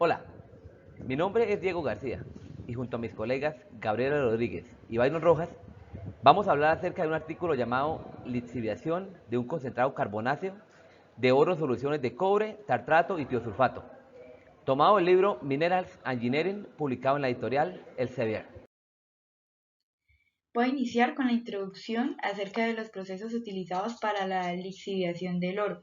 Hola, mi nombre es Diego García y junto a mis colegas Gabriela Rodríguez y Byron Rojas vamos a hablar acerca de un artículo llamado Lixiviación de un concentrado carbonáceo de oro en soluciones de cobre, tartrato y tiosulfato, tomado del libro Minerals Engineering publicado en la editorial Elsevier. Voy a iniciar con la introducción acerca de los procesos utilizados para la lixiviación del oro.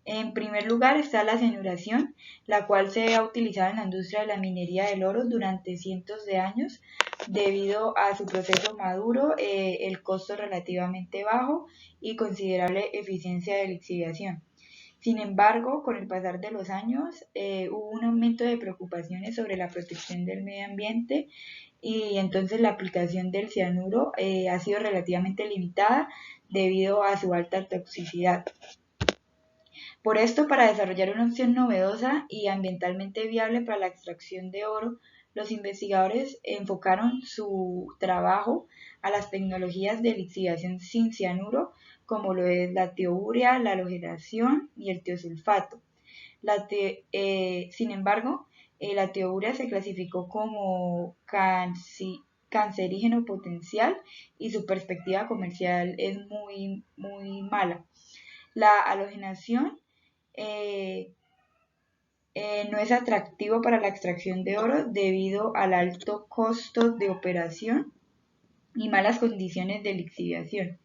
En primer lugar está la cianuración, la cual se ha utilizado en la industria de la minería del oro durante cientos de años debido a su proceso maduro, el costo relativamente bajo y considerable eficiencia de lixiviación. Sin embargo, con el pasar de los años, hubo un aumento de preocupaciones sobre la protección del medio ambiente y entonces la aplicación del cianuro ha sido relativamente limitada debido a su alta toxicidad. Por esto, para desarrollar una opción novedosa y ambientalmente viable para la extracción de oro, los investigadores enfocaron su trabajo a las tecnologías de lixiviación sin cianuro, como lo es la tiourea, la halogenación y el tiosulfato. Sin embargo, la tiourea se clasificó como cancerígeno potencial y su perspectiva comercial es muy mala. La halogenación eh, no es atractivo para la extracción de oro debido al alto costo de operación y malas condiciones de lixiviación.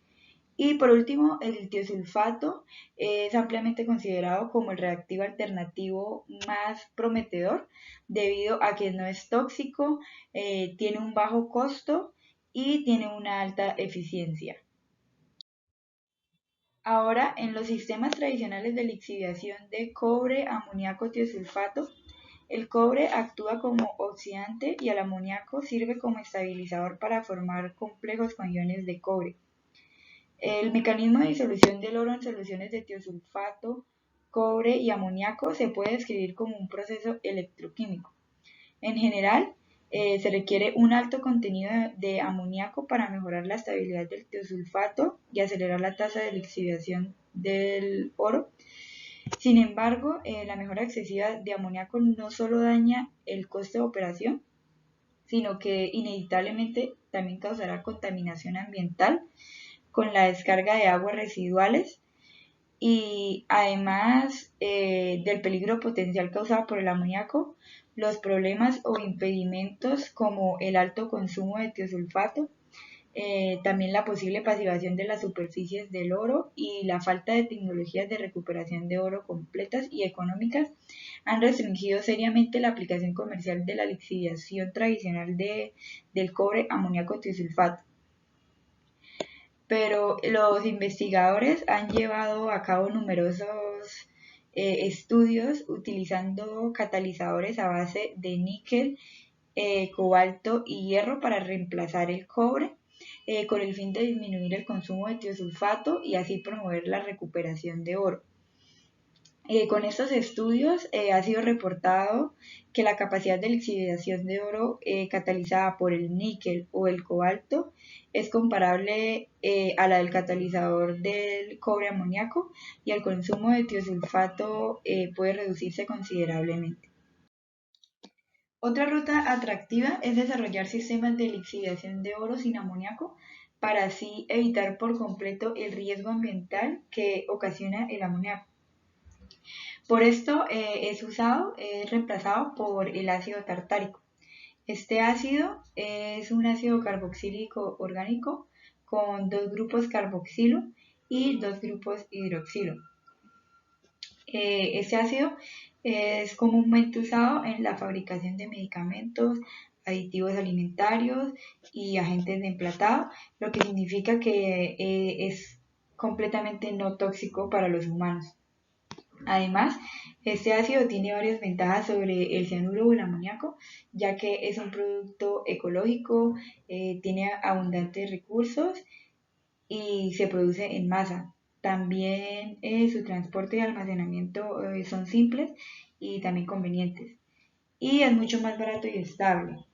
Y por último, el tiosulfato es ampliamente considerado como el reactivo alternativo más prometedor debido a que no es tóxico, tiene un bajo costo y tiene una alta eficiencia. Ahora, en los sistemas tradicionales de lixiviación de cobre, amoníaco, tiosulfato, el cobre actúa como oxidante y el amoníaco sirve como estabilizador para formar complejos con iones de cobre. El mecanismo de disolución del oro en soluciones de tiosulfato, cobre y amoníaco se puede describir como un proceso electroquímico. En general, se requiere un alto contenido de amoníaco para mejorar la estabilidad del tiosulfato y acelerar la tasa de lixiviación del oro. Sin embargo, la mejora excesiva de amoníaco no solo daña el coste de operación, sino que inevitablemente también causará contaminación ambiental con la descarga de aguas residuales y además del peligro potencial causado por el amoníaco, los problemas o impedimentos como el alto consumo de tiosulfato, también la posible pasivación de las superficies del oro y la falta de tecnologías de recuperación de oro completas y económicas han restringido seriamente la aplicación comercial de la lixiviación tradicional del cobre amoníaco tiosulfato. Pero los investigadores han llevado a cabo numerosos estudios utilizando catalizadores a base de níquel, cobalto y hierro para reemplazar el cobre, con el fin de disminuir el consumo de tiosulfato y así promover la recuperación de oro. Con estos estudios ha sido reportado que la capacidad de lixiviación de oro catalizada por el níquel o el cobalto es comparable a la del catalizador del cobre amoníaco y el consumo de tiosulfato puede reducirse considerablemente. Otra ruta atractiva es desarrollar sistemas de lixiviación de oro sin amoníaco para así evitar por completo el riesgo ambiental que ocasiona el amoníaco. Por esto es reemplazado por el ácido tartárico. Este ácido es un ácido carboxílico orgánico con dos grupos carboxilo y dos grupos hidroxilo. Este ácido es comúnmente usado en la fabricación de medicamentos, aditivos alimentarios y agentes de emplatado, lo que significa que es completamente no tóxico para los humanos. Además, este ácido tiene varias ventajas sobre el cianuro o el amoníaco, ya que es un producto ecológico, tiene abundantes recursos y se produce en masa. También su transporte y almacenamiento son simples y también convenientes. Y es mucho más barato y estable.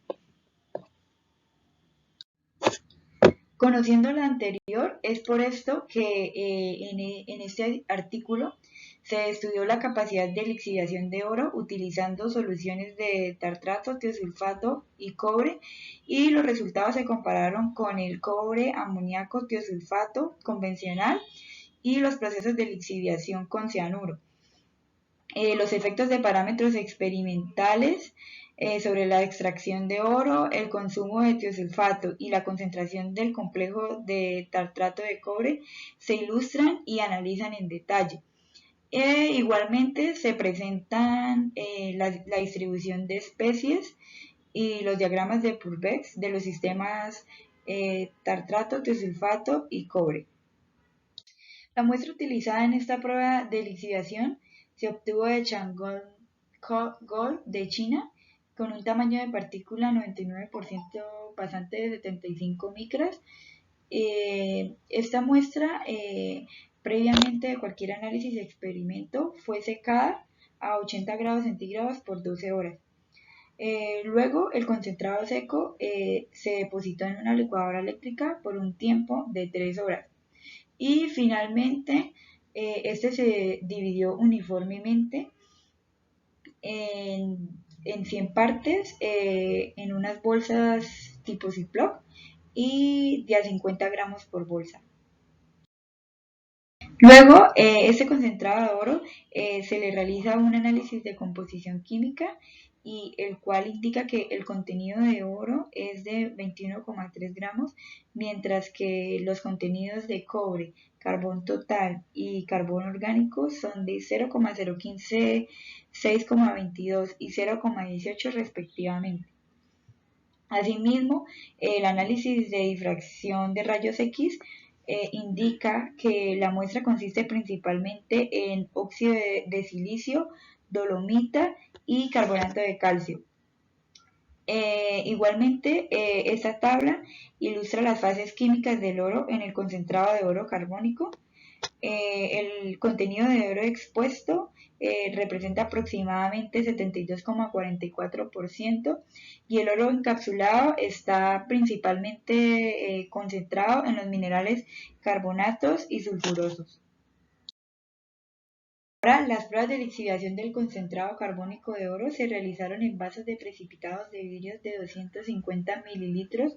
Conociendo lo anterior, es por esto que en este artículo Se estudió la capacidad de lixiviación de oro utilizando soluciones de tartrato, tiosulfato y cobre, y los resultados se compararon con el cobre amoníaco tiosulfato convencional y los procesos de lixiviación con cianuro. Los efectos de parámetros experimentales sobre la extracción de oro, el consumo de tiosulfato y la concentración del complejo de tartrato de cobre se ilustran y analizan en detalle. Igualmente se presentan la distribución de especies y los diagramas de Purbeck de los sistemas tartrato, tiosulfato y cobre. La muestra utilizada en esta prueba de lixiviación se obtuvo de Chang'an Gold de China con un tamaño de partícula 99% pasante de 75 micras. Esta muestra, previamente de cualquier análisis de experimento, fue secada a 80 grados centígrados por 12 horas. Luego, el concentrado seco se depositó en una licuadora eléctrica por un tiempo de 3 horas. Y finalmente, este se dividió uniformemente en 100 partes en unas bolsas tipo Ziploc y de a 50 gramos por bolsa. Luego, este concentrado de oro se le realiza un análisis de composición química y el cual indica que el contenido de oro es de 21,3 gramos, mientras que los contenidos de cobre, carbón total y carbón orgánico son de 0,015, 6,22 y 0,18 respectivamente. Asimismo, el análisis de difracción de rayos X indica que la muestra consiste principalmente en óxido de silicio, dolomita y carbonato de calcio. Igualmente, esta tabla ilustra las fases químicas del oro en el concentrado de oro carbónico. El contenido de oro expuesto representa aproximadamente 72,44% y el oro encapsulado está principalmente concentrado en los minerales carbonatos y sulfurosos. Ahora, las pruebas de lixiviación del concentrado carbónico de oro se realizaron en vasos de precipitados de vidrio de 250 mililitros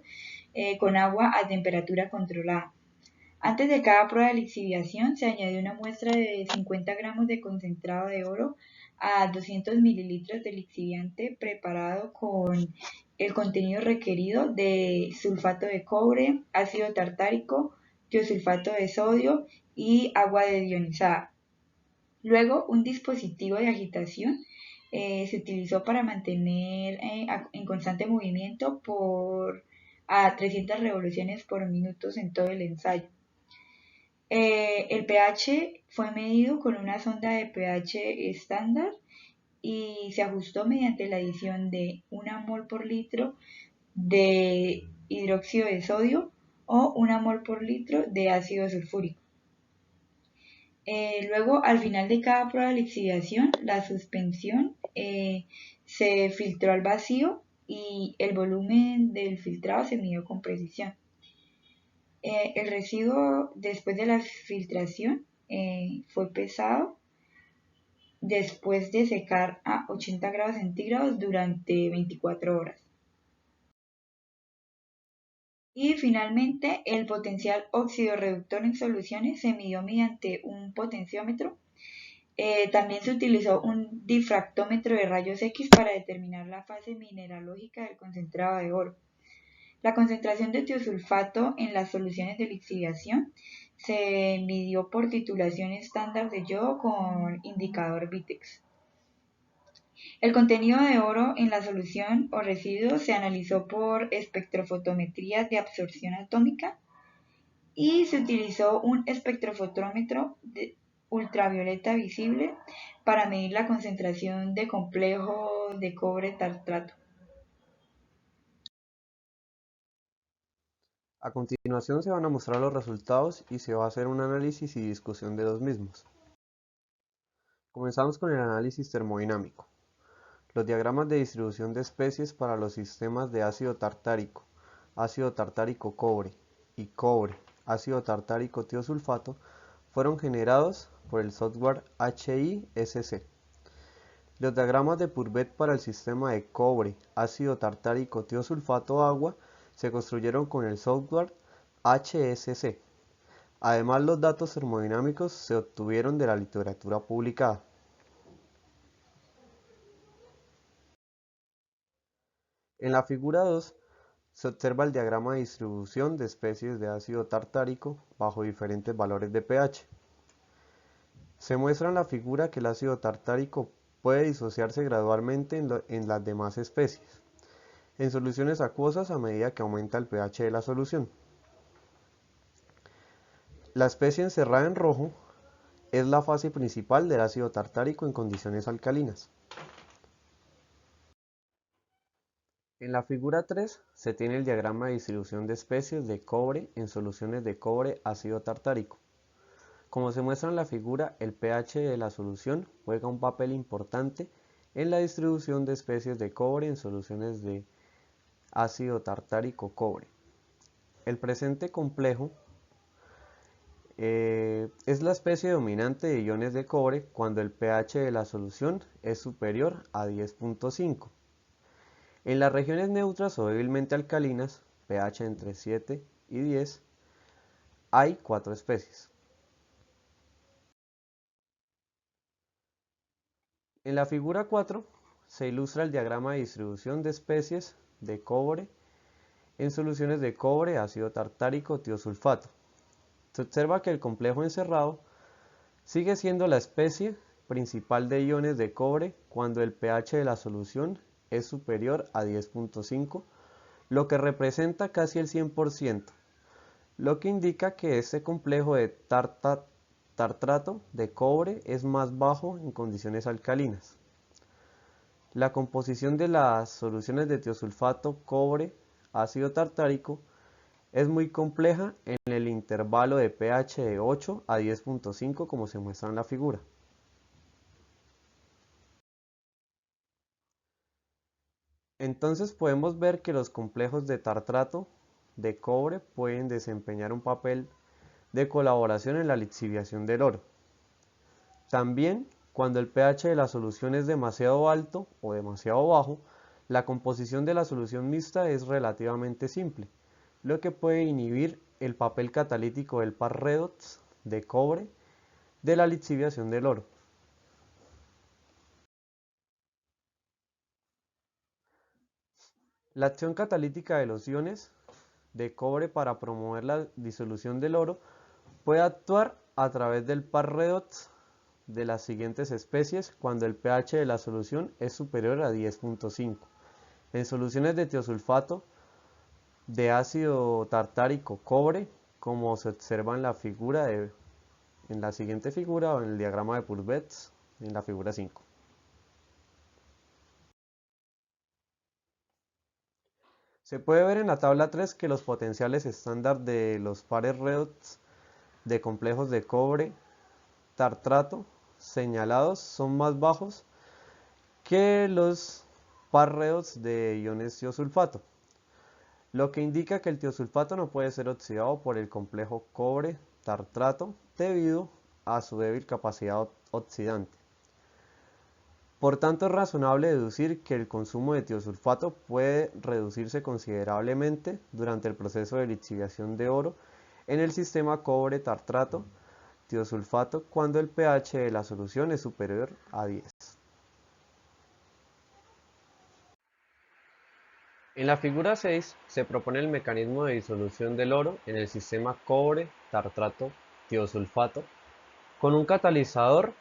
con agua a temperatura controlada. Antes de cada prueba de lixiviación se añadió una muestra de 50 gramos de concentrado de oro a 200 mililitros de lixiviante preparado con el contenido requerido de sulfato de cobre, ácido tartárico, tiosulfato de sodio y agua deionizada. Luego, un dispositivo de agitación se utilizó para mantener en constante movimiento a 300 revoluciones por minuto en todo el ensayo. El pH fue medido con una sonda de pH estándar y se ajustó mediante la adición de 1 mol por litro de hidróxido de sodio o 1 mol por litro de ácido sulfúrico. Luego, al final de cada prueba de lixiviación, la suspensión se filtró al vacío y el volumen del filtrado se midió con precisión. El residuo después de la filtración fue pesado después de secar a 80 grados centígrados durante 24 horas. Y finalmente, el potencial óxido reductor en soluciones se midió mediante un potenciómetro. También se utilizó un difractómetro de rayos X para determinar la fase mineralógica del concentrado de oro. La concentración de tiosulfato en las soluciones de lixiviación se midió por titulación estándar de yodo con indicador Vitex. El contenido de oro en la solución o residuo se analizó por espectrofotometría de absorción atómica y se utilizó un espectrofotómetro de ultravioleta visible para medir la concentración de complejo de cobre tartrato. A continuación se van a mostrar los resultados y se va a hacer un análisis y discusión de los mismos. Comenzamos con el análisis termodinámico. Los diagramas de distribución de especies para los sistemas de ácido tartárico cobre y cobre, ácido tartárico tiosulfato fueron generados por el software HISC. Los diagramas de Purbeck para el sistema de cobre, ácido tartárico, tiosulfato, agua se construyeron con el software HSC. Además, los datos termodinámicos se obtuvieron de la literatura publicada. En la figura 2 se observa el diagrama de distribución de especies de ácido tartárico bajo diferentes valores de pH. Se muestra en la figura que el ácido tartárico puede disociarse gradualmente en las demás especies, en soluciones acuosas a medida que aumenta el pH de la solución. La especie encerrada en rojo es la fase principal del ácido tartárico en condiciones alcalinas. En la figura 3 se tiene el diagrama de distribución de especies de cobre en soluciones de cobre ácido tartárico. Como se muestra en la figura, el pH de la solución juega un papel importante en la distribución de especies de cobre en soluciones de ácido tartárico cobre. El presente complejo es la especie dominante de iones de cobre cuando el pH de la solución es superior a 10.5. En las regiones neutras o débilmente alcalinas, pH entre 7 y 10, hay 4 especies. En la figura 4 se ilustra el diagrama de distribución de especies de cobre en soluciones de cobre, ácido tartárico, tiosulfato. Se observa que el complejo encerrado sigue siendo la especie principal de iones de cobre cuando el pH de la solución es superior a 10.5, lo que representa casi el 100%, lo que indica que este complejo de tartrato de cobre es más bajo en condiciones alcalinas. La composición de las soluciones de tiosulfato, cobre, ácido tartárico es muy compleja en el intervalo de pH de 8 a 10.5 como se muestra en la figura. Entonces podemos ver que los complejos de tartrato de cobre pueden desempeñar un papel de colaboración en la lixiviación del oro. También, cuando el pH de la solución es demasiado alto o demasiado bajo, la composición de la solución mixta es relativamente simple, lo que puede inhibir el papel catalítico del par redox de cobre de la lixiviación del oro. La acción catalítica de los iones de cobre para promover la disolución del oro puede actuar a través del par redox de las siguientes especies cuando el pH de la solución es superior a 10.5. En soluciones de tiosulfato de ácido tartárico cobre, como se observa en la figura en la siguiente figura o en el diagrama de Purbeck en la figura 5. Se puede ver en la tabla 3 que los potenciales estándar de los pares redox de complejos de cobre tartrato señalados son más bajos que los par redox de iones tiosulfato, lo que indica que el tiosulfato no puede ser oxidado por el complejo cobre tartrato debido a su débil capacidad oxidante. Por tanto, es razonable deducir que el consumo de tiosulfato puede reducirse considerablemente durante el proceso de lixiviación de oro en el sistema cobre tartrato tiosulfato cuando el pH de la solución es superior a 10. En la figura 6 se propone el mecanismo de disolución del oro en el sistema cobre tartrato tiosulfato con un catalizador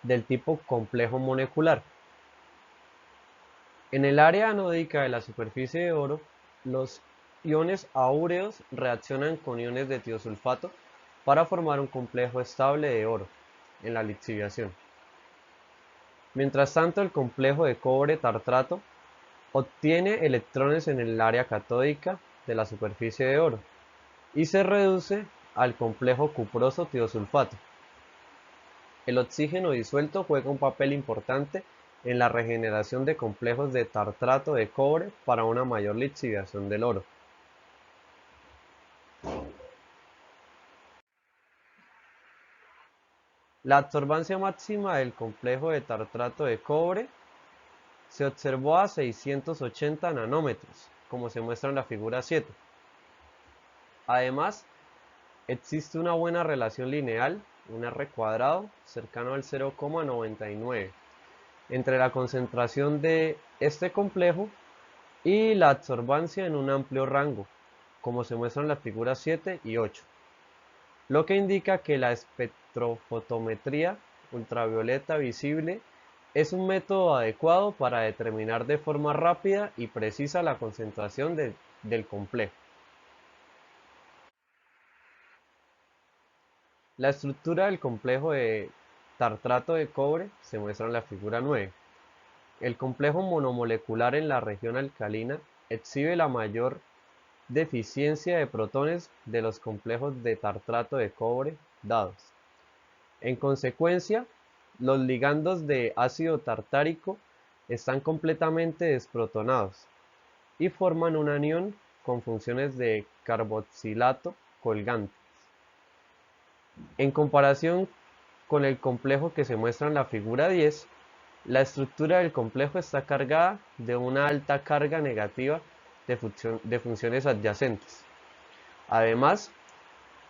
del tipo complejo molecular. En el área anódica de la superficie de oro, los iones áureos reaccionan con iones de tiosulfato para formar un complejo estable de oro en la lixiviación. Mientras tanto, el complejo de cobre tartrato obtiene electrones en el área catódica de la superficie de oro y se reduce al complejo cuproso tiosulfato. El oxígeno disuelto juega un papel importante en la regeneración de complejos de tartrato de cobre para una mayor lixiviación del oro. La absorbancia máxima del complejo de tartrato de cobre se observó a 680 nanómetros, como se muestra en la figura 7. Además, existe una buena relación lineal, un R cuadrado, cercano al 0,99, entre la concentración de este complejo y la absorbancia en un amplio rango, como se muestra en las figuras 7 y 8, lo que indica que la espectrofotometría ultravioleta visible es un método adecuado para determinar de forma rápida y precisa la concentración del complejo. La estructura del complejo de tartrato de cobre se muestra en la figura 9. El complejo monomolecular en la región alcalina exhibe la mayor deficiencia de protones de los complejos de tartrato de cobre dados. En consecuencia, los ligandos de ácido tartárico están completamente desprotonados y forman un anión con funciones de carboxilato colgantes. En comparación con el complejo que se muestra en la figura 10, la estructura del complejo está cargada de una alta carga negativa de funciones adyacentes. Además,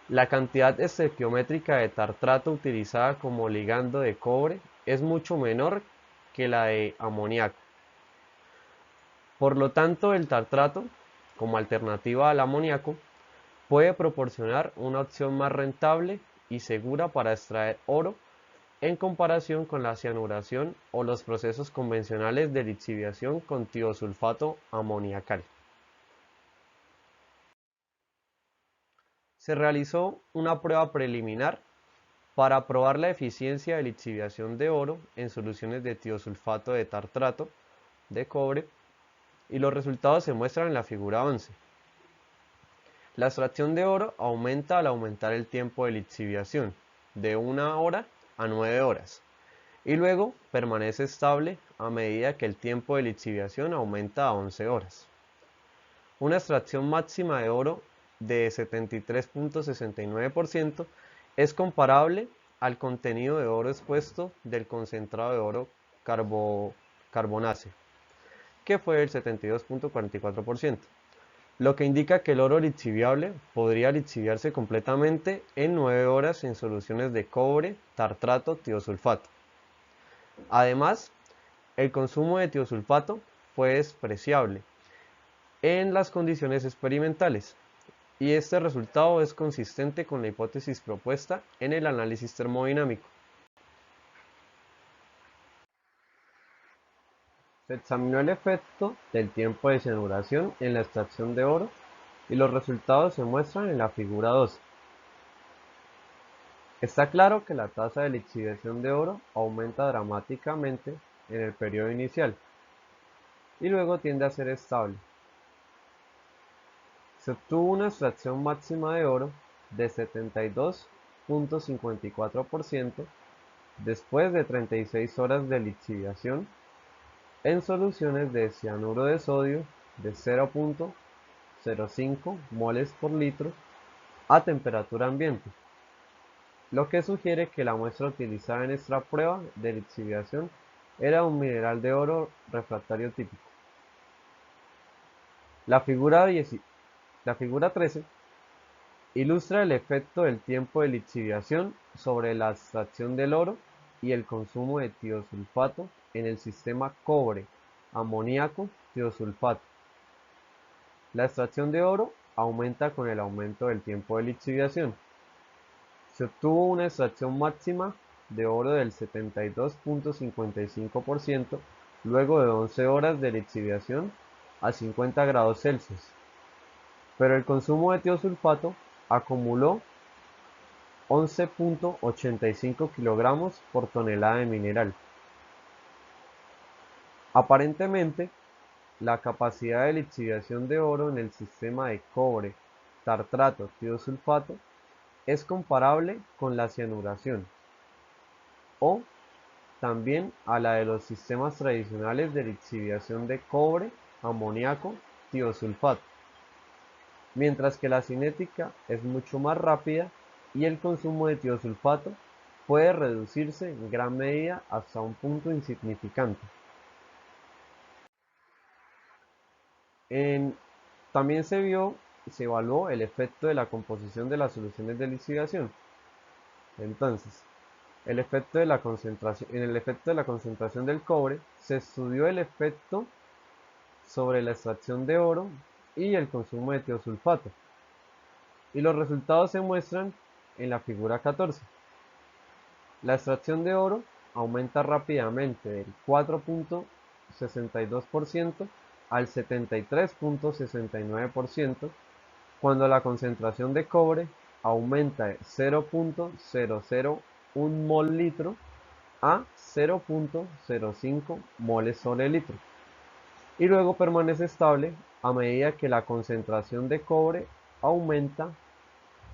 la cantidad estequiométrica de tartrato utilizada como ligando de cobre es mucho menor que la de amoníaco. Por lo tanto, el tartrato, como alternativa al amoníaco, puede proporcionar una opción más rentable y segura para extraer oro en comparación con la cianuración o los procesos convencionales de lixiviación con tiosulfato amoniacal. Se realizó una prueba preliminar para probar la eficiencia de lixiviación de oro en soluciones de tiosulfato de tartrato de cobre y los resultados se muestran en la figura 11. La extracción de oro aumenta al aumentar el tiempo de lixiviación de 1 hora a 9 horas y luego permanece estable a medida que el tiempo de lixiviación aumenta a 11 horas. Una extracción máxima de oro de 73.69% es comparable al contenido de oro expuesto del concentrado de oro carbonáceo, que fue el 72.44%, lo que indica que el oro lixiviable podría lixiviarse completamente en 9 horas en soluciones de cobre, tartrato, tiosulfato. Además, el consumo de tiosulfato fue despreciable en las condiciones experimentales, y este resultado es consistente con la hipótesis propuesta en el análisis termodinámico. Se examinó el efecto del tiempo de cianuración en la extracción de oro y los resultados se muestran en la figura 12. Está claro que la tasa de lixiviación de oro aumenta dramáticamente en el periodo inicial y luego tiende a ser estable. Se obtuvo una extracción máxima de oro de 72.54% después de 36 horas de lixiviación en soluciones de cianuro de sodio de 0.05 moles por litro a temperatura ambiente, lo que sugiere que la muestra utilizada en esta prueba de lixiviación era un mineral de oro refractario típico. La figura 13 ilustra el efecto del tiempo de lixiviación sobre la extracción del oro y el consumo de tiosulfato en el sistema cobre, amoníaco, tiosulfato. La extracción de oro aumenta con el aumento del tiempo de lixiviación. Se obtuvo una extracción máxima de oro del 72.55% luego de 11 horas de lixiviación a 50 grados Celsius, pero el consumo de tiosulfato acumuló 11.85 kilogramos por tonelada de mineral. Aparentemente, la capacidad de lixiviación de oro en el sistema de cobre, tartrato, tiosulfato es comparable con la cianuración, o también a la de los sistemas tradicionales de lixiviación de cobre, amoníaco, tiosulfato, mientras que la cinética es mucho más rápida y el consumo de tiosulfato puede reducirse en gran medida hasta un punto insignificante. También se evaluó el efecto de la composición de las soluciones de lixiviación. Entonces, en el efecto de la concentración del cobre, se estudió el efecto sobre la extracción de oro y el consumo de tiosulfato. Y los resultados se muestran en la figura 14. La extracción de oro aumenta rápidamente del 4.62% al 73.69% cuando la concentración de cobre aumenta de 0.001 mol litro a 0.05 moles sobre litro, y luego permanece estable a medida que la concentración de cobre aumenta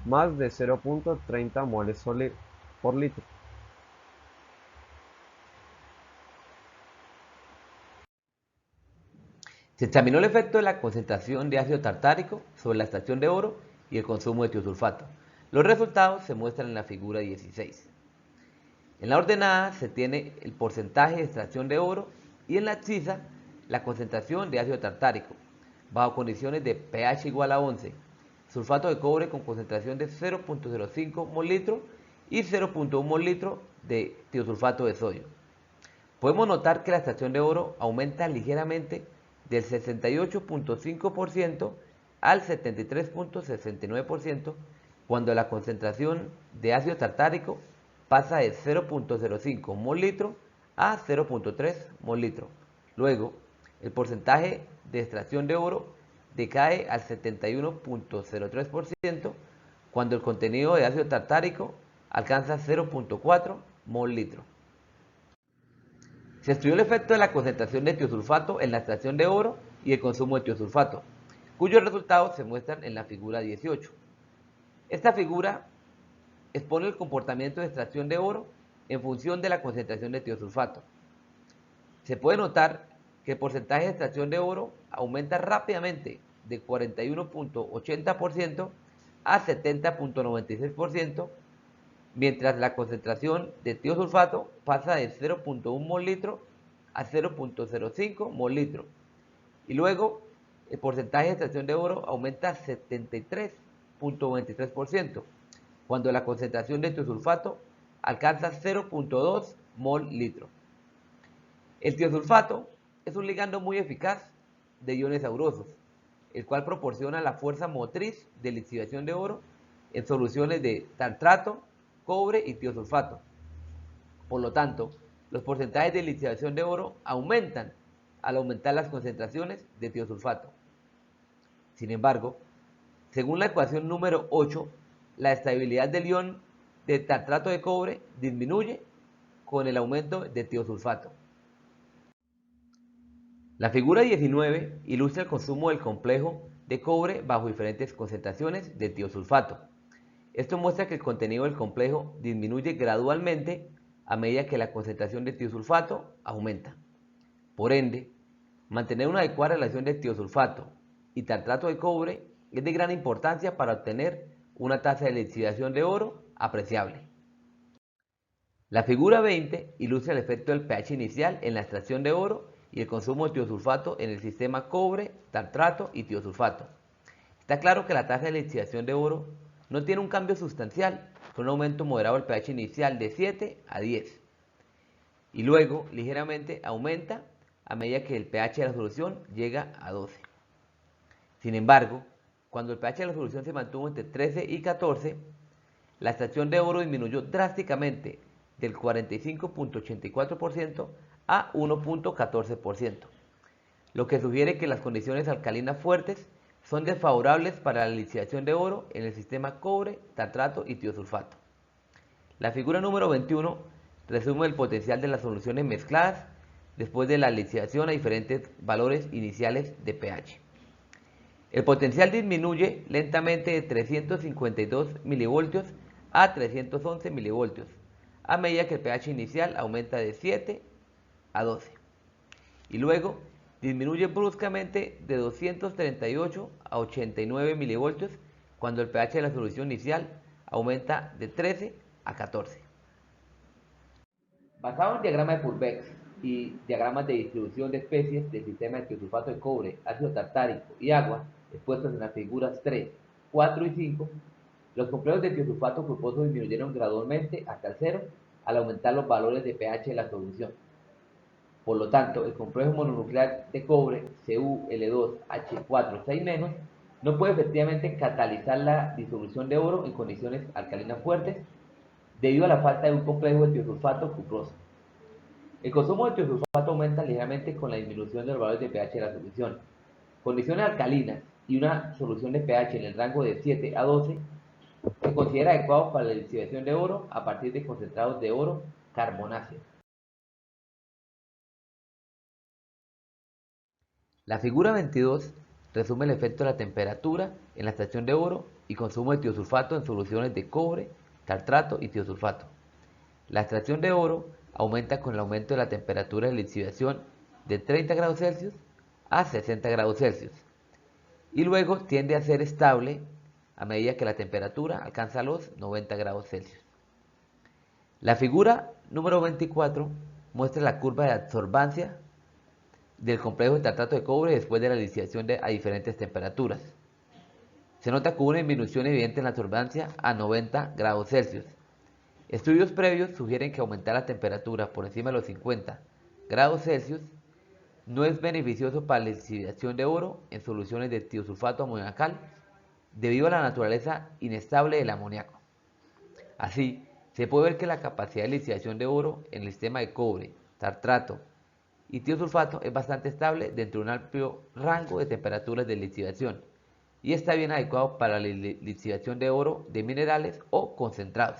más de 0.30 moles por litro. Se examinó el efecto de la concentración de ácido tartárico sobre la extracción de oro y el consumo de tiosulfato. Los resultados se muestran en la figura 16. En la ordenada se tiene el porcentaje de extracción de oro y en la abscisa la concentración de ácido tartárico, bajo condiciones de pH igual a 11, sulfato de cobre con concentración de 0.05 mol litro y 0.1 mol litro de tiosulfato de sodio. Podemos notar que la extracción de oro aumenta ligeramente del 68.5% al 73.69% cuando la concentración de ácido tartárico pasa de 0.05 mol litro a 0.3 mol litro. Luego, el porcentaje de extracción de oro decae al 71.03% cuando el contenido de ácido tartárico alcanza 0.4 mol litro. Se estudió el efecto de la concentración de tiosulfato en la extracción de oro y el consumo de tiosulfato, cuyos resultados se muestran en la figura 18. Esta figura expone el comportamiento de extracción de oro en función de la concentración de tiosulfato. Se puede notar que el porcentaje de extracción de oro aumenta rápidamente de 41.80% a 70.96%, mientras la concentración de tiosulfato pasa de 0.1 mol litro a 0.05 mol litro. Y luego el porcentaje de extracción de oro aumenta a 73.23%, cuando la concentración de tiosulfato alcanza 0.2 mol litro. El tiosulfato es un ligando muy eficaz de iones aurosos, el cual proporciona la fuerza motriz de lixiviación de oro en soluciones de tartrato, cobre y tiosulfato. Por lo tanto, los porcentajes de lixiviación de oro aumentan al aumentar las concentraciones de tiosulfato. Sin embargo, según la ecuación número 8, la estabilidad del ion de tartrato de cobre disminuye con el aumento de tiosulfato. La figura 19 ilustra el consumo del complejo de cobre bajo diferentes concentraciones de tiosulfato. Esto muestra que el contenido del complejo disminuye gradualmente a medida que la concentración de tiosulfato aumenta. Por ende, mantener una adecuada relación de tiosulfato y tartrato de cobre es de gran importancia para obtener una tasa de lixiviación de oro apreciable. La figura 20 ilustra el efecto del pH inicial en la extracción de oro y el consumo de tiosulfato en el sistema cobre, tartrato y tiosulfato. Está claro que la tasa de lixiviación de oro no tiene un cambio sustancial, con un aumento moderado del pH inicial de 7 a 10, y luego ligeramente aumenta a medida que el pH de la solución llega a 12. Sin embargo, cuando el pH de la solución se mantuvo entre 13 y 14, la extracción de oro disminuyó drásticamente del 45.84% a 1.14%, lo que sugiere que las condiciones alcalinas fuertes son desfavorables para la lixiviación de oro en el sistema cobre, tartrato y tiosulfato. La figura número 21 resume el potencial de las soluciones mezcladas después de la lixiviación a diferentes valores iniciales de pH. El potencial disminuye lentamente de 352 milivoltios a 311 milivoltios, a medida que el pH inicial aumenta de 7 a 12. Y luego disminuye bruscamente de 238 a 89 milivoltios cuando el pH de la solución inicial aumenta de 13 a 14. Basado en diagrama de Purbeck y diagramas de distribución de especies del sistema de tiosulfato de cobre, ácido tartárico y agua, expuestos en las figuras 3, 4 y 5, los complejos de tiosulfato culposo disminuyeron gradualmente hasta el cero al aumentar los valores de pH de la solución. Por lo tanto, el complejo mononuclear de cobre, CuL2H4 no puede efectivamente catalizar la disolución de oro en condiciones alcalinas fuertes debido a la falta de un complejo de tiosulfato cuproso. El consumo de tiosulfato aumenta ligeramente con la disminución de los valores de pH de la solución. Condiciones alcalinas y una solución de pH en el rango de 7 a 12 se considera adecuado para la lixiviación de oro a partir de concentrados de oro carbonáceo. La figura 22 resume el efecto de la temperatura en la extracción de oro y consumo de tiosulfato en soluciones de cobre, tartrato y tiosulfato. La extracción de oro aumenta con el aumento de la temperatura de lixiviación de 30 grados Celsius a 60 grados Celsius y luego tiende a ser estable a medida que la temperatura alcanza los 90 grados Celsius. La figura número 24 muestra la curva de absorbancia del complejo de tartrato de cobre después de la lixiviación a diferentes temperaturas. Se nota que hubo una disminución evidente en la absorbancia a 90 grados Celsius. Estudios previos sugieren que aumentar la temperatura por encima de los 50 grados Celsius no es beneficioso para la lixiviación de oro en soluciones de tiosulfato amoniacal debido a la naturaleza inestable del amoníaco. Así, se puede ver que la capacidad de lixiviación de oro en el sistema de cobre, tartrato y tiosulfato es bastante estable dentro de un amplio rango de temperaturas de lixiviación y está bien adecuado para la lixiviación de oro de minerales o concentrados.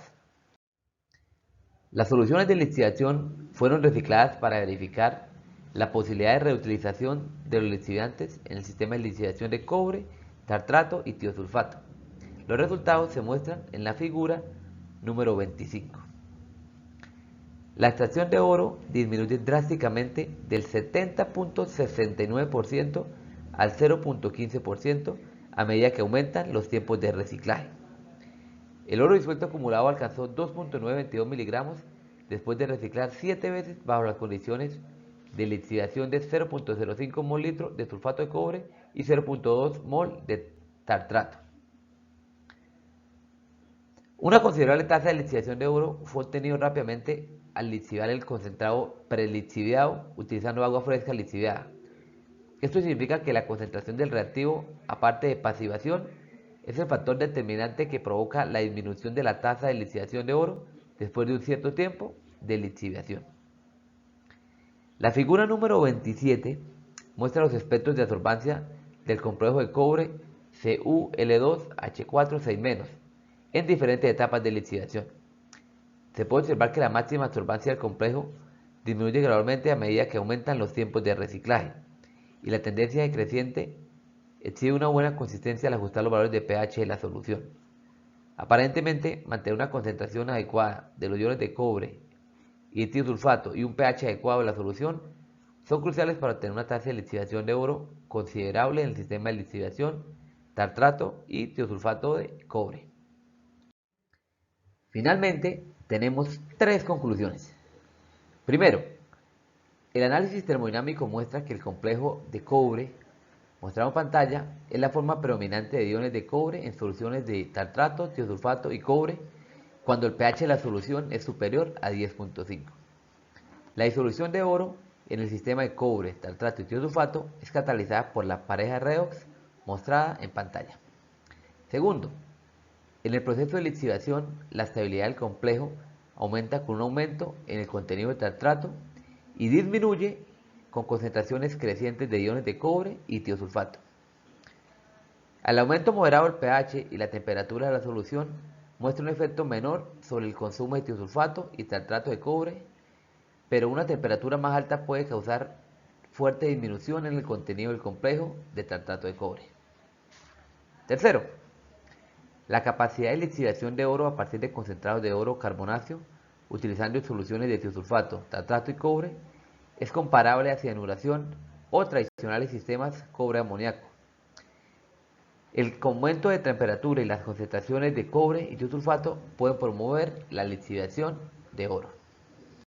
Las soluciones de lixiviación fueron recicladas para verificar la posibilidad de reutilización de los lixiviantes en el sistema de lixiviación de cobre, tartrato y tiosulfato. Los resultados se muestran en la figura número 25. La extracción de oro disminuye drásticamente del 70.69% al 0.15% a medida que aumentan los tiempos de reciclaje. El oro disuelto acumulado alcanzó 2.922 miligramos después de reciclar 7 veces bajo las condiciones de lixiviación de 0.05 mol litro de sulfato de cobre y 0.2 mol de tartrato. Una considerable tasa de lixiviación de oro fue obtenido rápidamente al lixiviar el concentrado prelixiviado utilizando agua fresca lixiviada. Esto significa que la concentración del reactivo, aparte de pasivación, es el factor determinante que provoca la disminución de la tasa de lixiviación de oro después de un cierto tiempo de lixiviación. La figura número 27 muestra los espectros de absorbancia del complejo de cobre CuL2H4 en diferentes etapas de lixiviación. Se puede observar que la máxima absorbancia del complejo disminuye gradualmente a medida que aumentan los tiempos de reciclaje y la tendencia decreciente exhibe una buena consistencia al ajustar los valores de pH de la solución. Aparentemente, mantener una concentración adecuada de los iones de cobre y tiosulfato y un pH adecuado de la solución son cruciales para obtener una tasa de lixiviación de oro considerable en el sistema de lixiviación, tartrato y tiosulfato de cobre. Finalmente, tenemos 3 conclusiones. Primero, el análisis termodinámico muestra que el complejo de cobre mostrado en pantalla es la forma predominante de iones de cobre en soluciones de tartrato, tiosulfato y cobre cuando el pH de la solución es superior a 10.5. La disolución de oro en el sistema de cobre, tartrato y tiosulfato es catalizada por la pareja redox mostrada en pantalla. Segundo, en el proceso de lixiviación, la estabilidad del complejo aumenta con un aumento en el contenido de tartrato y disminuye con concentraciones crecientes de iones de cobre y tiosulfato. Al aumento moderado del pH y la temperatura de la solución muestra un efecto menor sobre el consumo de tiosulfato y tartrato de cobre, pero una temperatura más alta puede causar fuerte disminución en el contenido del complejo de tartrato de cobre. Tercero, la capacidad de lixiviación de oro a partir de concentrados de oro carbonáceo utilizando soluciones de tiosulfato, tartrato y cobre es comparable a cianuración o tradicionales sistemas cobre amoníaco. El aumento de temperatura y las concentraciones de cobre y tiosulfato pueden promover la lixiviación de oro.